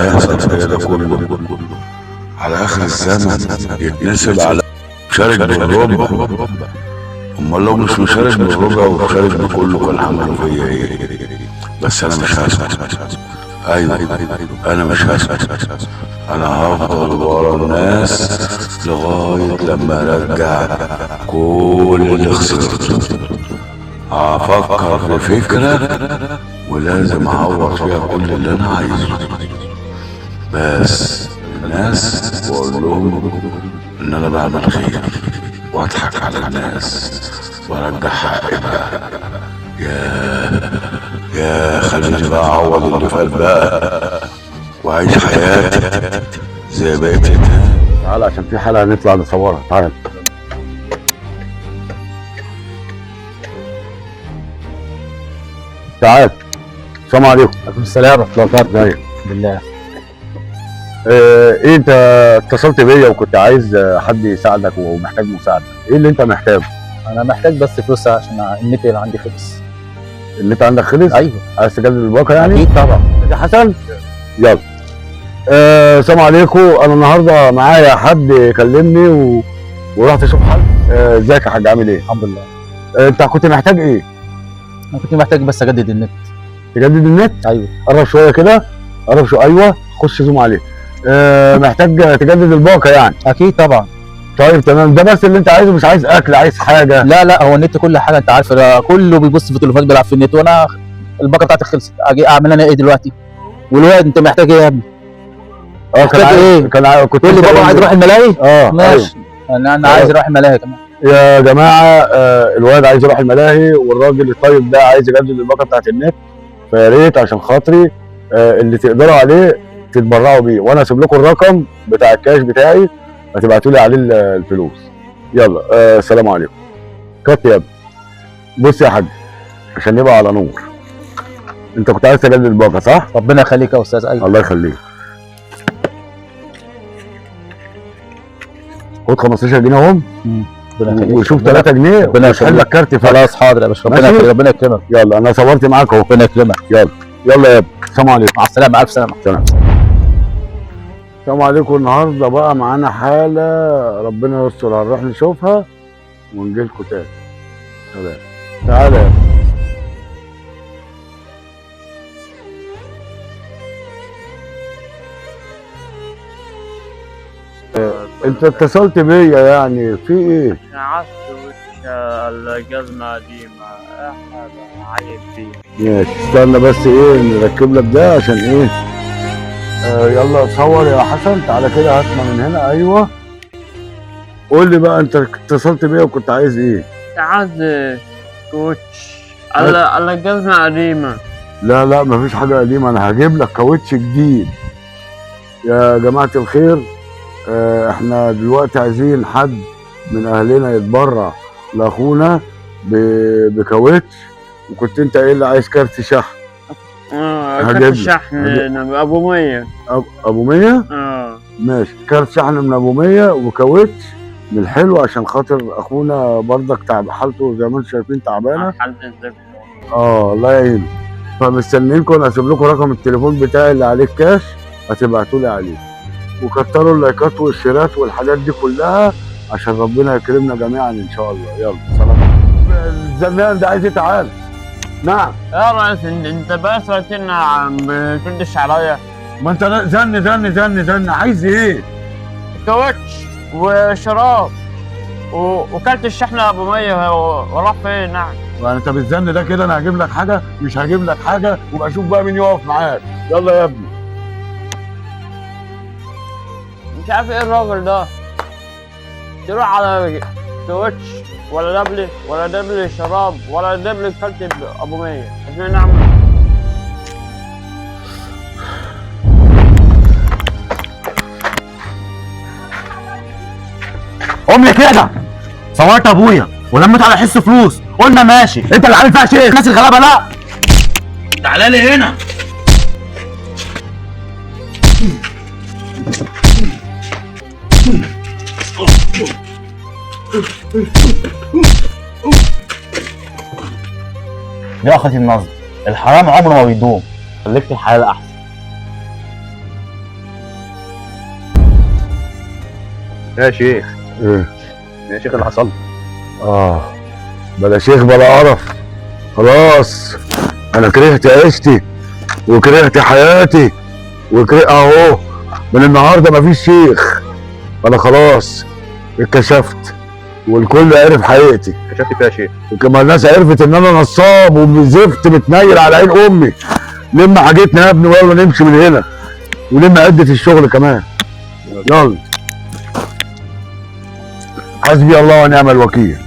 هيحصل فيا ده كله على اخر الزمن يتنسب على مشارك بالربع. امال لو مش مشارك بالربع ومشارك بكله كان عملوا فيا ايه؟ بس انا مش هسكت. ايوه انا مش هسكت. انا هفضل ورا الناس لغايه لما ارجع كل اللي خسرته. هفكر في فكره ولازم اعوض فيها كل اللي انا عايزه. بس الناس بقول لهم ان انا بعمل خير واضحك على الناس وارجع حقي بقى. يا خليني بقى اعوض اللي فات بقى واعيش حياتي زي بقية الناس. تعال عشان في حلقة نطلع نصورها. تعال تعال. السلام عليكم. عليكم السلام ورحمة الله وبركاته. ازيك؟ بالله. ايه انت اتصلت بيا وكنت عايز حد يساعدك ومحتاج مساعدة. ايه اللي انت محتاجه؟ أنا محتاج بس فلوس عشان النت اللي عندي خلص. النت عندك خلص؟ أيوه. عايز تجدد الباقة يعني؟ أكيد طبعا. يا حسن يلا. السلام عليكم. انا النهارده معايا حد كلمني ورحت اشوف حد. ازيك يا حاج عامل ايه؟ الحمد لله. انت كنت محتاج ايه؟ أنا كنت محتاج بس أجدد النت. تجدد النت؟ أيوه. قرب شويه كده. قرب شويه. ايوه خش زوم عليه. محتاج تجدد الباقه يعني؟ أكيد طبعا. طيب تمام. ده بس اللي انت عايزه؟ مش عايز اكل عايز حاجه؟ لا هو النت كل حاجة أنت عارف كله بيبص في التليفون بيلعب في النت وأنا الباقة بتاعتي خلصت. أجي أعمل أنا إيه دلوقتي؟ والواد أنت محتاج إيه يا ابني؟ كان ايه؟ كنت تقول لي بابا عايز يروح الملاهي؟ ماشي. أيوه. أنا عايز أروح الملاهي كمان. يا جماعه الواد عايز يروح الملاهي والراجل الطيب ده عايز يجدد الباقه بتاعت النت. فيا ريت عشان خاطري اللي تقدروا عليه تتبرعوا بيه، وانا هسيب لكم الرقم بتاع الكاش بتاعي هتبعتوا لي عليه الفلوس. يلا السلام عليكم. كات يا ابني. بص يا حاج عشان نبقى على نور، انت كنت عايز تجدد الباقه صح؟ ربنا يخليك يا أستاذ. أيوه. الله يخليك. خد 15 جنيه اهم وشوف 3 جنيه واشحن لك كارت. خلاص حاضر يا باشا. ربنا يخليك. ربنا يكرمك. يلا انا صورت معاك اهو. ربنا يكرمك. يلا يا ابني. السلام عليكم. مع السلامة. ألف سلامة. سلام. السلام عليكم. النهارده بقى معانا حالة ربنا يستر، هنروح نشوفها ونجي لكم تاني. سلام. تعالى يا ابني. انت اتصلت بيا يعني في ايه؟ عرفت وش الجزمة قديمة احنا عايب فيه. ماشي استنى بس ايه نركب لك ده عشان ايه. يلا صور يا حسن. تعالى كده هاتنا من هنا. ايوه قول لي بقى انت اتصلت بيا وكنت عايز ايه؟ عايز كوتش الجزمة قديمة. لا مفيش حاجة قديمة، انا هجيب لك كاوتش جديد. يا جماعة الخير احنا دلوقتي عايزين حد من اهلنا يتبرع لاخونا بكاوتش، وكنت انت ايه اللي عايز كارت شحن. كارت شحن ابو 100. ابو 100؟ ماشي. كارت شحن من ابو 100 وكاوتش من الحلو عشان خاطر اخونا برضك حالته زي ما انتم شايفين تعبانه. حالة الزفت. الله يعينه. فمستنيينكم. انا هسيب لكم رقم التليفون بتاعي اللي عليه كاش هتبعتوا لي عليه، وكتروا اللايكات والشيرات والحاجات دي كلها عشان ربنا يكرمنا جميعا ان شاء الله. يلا سلام. الزمان ده عايز يتعال. نعم يا ريس انت بس قلت لنا بتردش عليا. ما انت زن عايز ايه؟ كاوتش وشراب وكارت الشحن ابو 100 وراح فين؟ نعم. يعني انت بالزن ده كده انا هجيب لك حاجه؟ مش هجيب لك حاجه، وابقى اشوف بقى مين يقف معاك. يلا يا ابني. مش عارف ايه الراجل ده. تروح على كاوتش ولا دبل شراب ولا دبل كارت ابو 100 عشان نعمل. امي كده صورت ابويا ولمت على حس فلوس قلنا ماشي. انت اللي عامل فيها شيء. الناس الغلابه لا. تعالى لي هنا. يا اخوتي النظر الحرام عمره ما بيدوم. خليك في الحلال احسن. يا شيخ ايه يا شيخ اللي حصل بلا شيخ بلا قرف. خلاص انا كرهت عيشتي وكرهت حياتي اهو من النهارده مفيش شيخ. انا خلاص اتكشفت والكل عرف حقيقتي. كشفت فيها يا شيخ. وكمان الناس عرفت ان انا نصاب وزفت متنيل على عين امي. لم حاجتنا يا ابني ويلا نمشي من هنا ولم عدة الشغل كمان. يلا حسبي الله ونعم الوكيل.